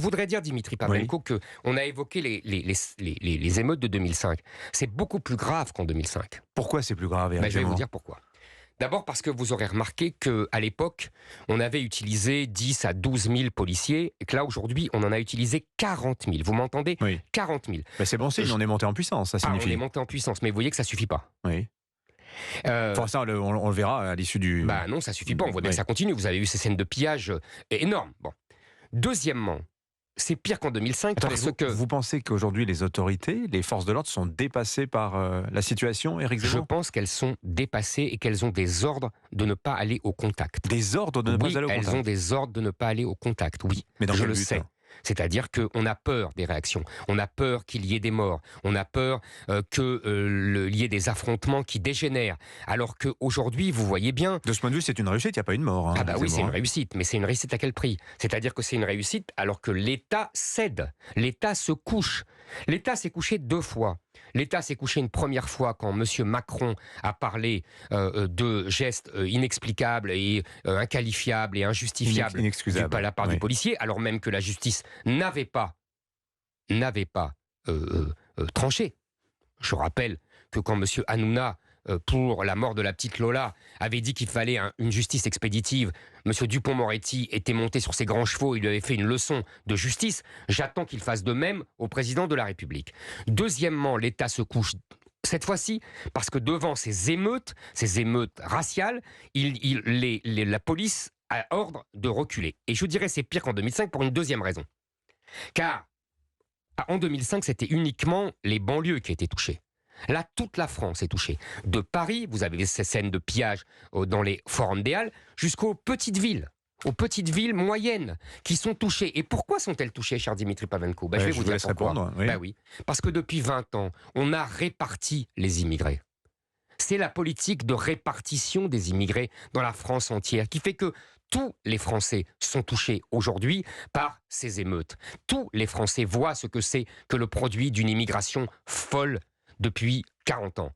Je voudrais dire, Dimitri Pavlenko, qu'on a évoqué les émeutes de 2005. C'est beaucoup plus grave qu'en 2005. Pourquoi c'est plus grave, Éric Je vais vous Zemmour? dire pourquoi. D'abord parce que vous aurez remarqué qu'à l'époque, on avait utilisé 10 à 12 000 policiers, et que là, aujourd'hui, on en a utilisé 40 000. Vous m'entendez? Oui. 40 000. Ben c'est bon signe, on est monté en puissance, ça signifie. On est monté en puissance, mais vous voyez que ça suffit pas. Oui. Euh, Enfin, ça, on le verra à l'issue du... non, ça suffit pas. On voit bien Oui. que ça continue. Vous avez vu ces scènes de pillage énormes. Bon. Deuxièmement, c'est pire qu'en 2005 Attendez, parce que... vous pensez qu'aujourd'hui, les autorités, les forces de l'ordre sont dépassées par la situation, Éric Je Zemmour? pense qu'elles sont dépassées et qu'elles ont des ordres de ne pas aller au contact. Des ordres de ne pas aller au contact? Elles ont des ordres de ne pas aller au contact, oui. Mais dans je quel le but, sais. alors? C'est-à-dire qu'on a peur des réactions, on a peur qu'il y ait des morts, on a peur qu'il y ait des affrontements qui dégénèrent. Alors qu'aujourd'hui, vous voyez bien... De ce point de vue, c'est une réussite, il n'y a pas eu de mort. Hein, Ah bah oui, c'est Zemmour, une réussite, mais c'est une réussite à quel prix? C'est-à-dire que c'est une réussite alors que l'État cède, l'État se couche. L'État s'est couché 2 fois. L'État s'est couché une première fois quand M. Macron a parlé de gestes inexplicables et inqualifiables et injustifiables inexcusable, de la part du policier, alors même que la justice n'avait pas tranché. Je rappelle que quand M. Hanouna, pour la mort de la petite Lola, avait dit qu'il fallait une justice expéditive, M. Dupond-Moretti était monté sur ses grands chevaux, il lui avait fait une leçon de justice. J'attends qu'il fasse de même au président de la République. Deuxièmement, l'État se couche cette fois-ci parce que devant ces émeutes raciales, la police a ordre de reculer. Et je dirais c'est pire qu'en 2005 pour une deuxième raison. Car en 2005, c'était uniquement les banlieues qui étaient touchées. Là, toute la France est touchée. De Paris, vous avez ces scènes de pillage dans les forums des Halles, jusqu'aux petites villes moyennes, qui sont touchées. Et pourquoi sont-elles touchées, cher Dimitri Pavlenko? Je vais vous dire pourquoi. répondre. Oui. Parce que depuis 20 ans, on a réparti les immigrés. C'est la politique de répartition des immigrés dans la France entière qui fait que tous les Français sont touchés aujourd'hui par ces émeutes. Tous les Français voient ce que c'est que le produit d'une immigration folle depuis 40 ans.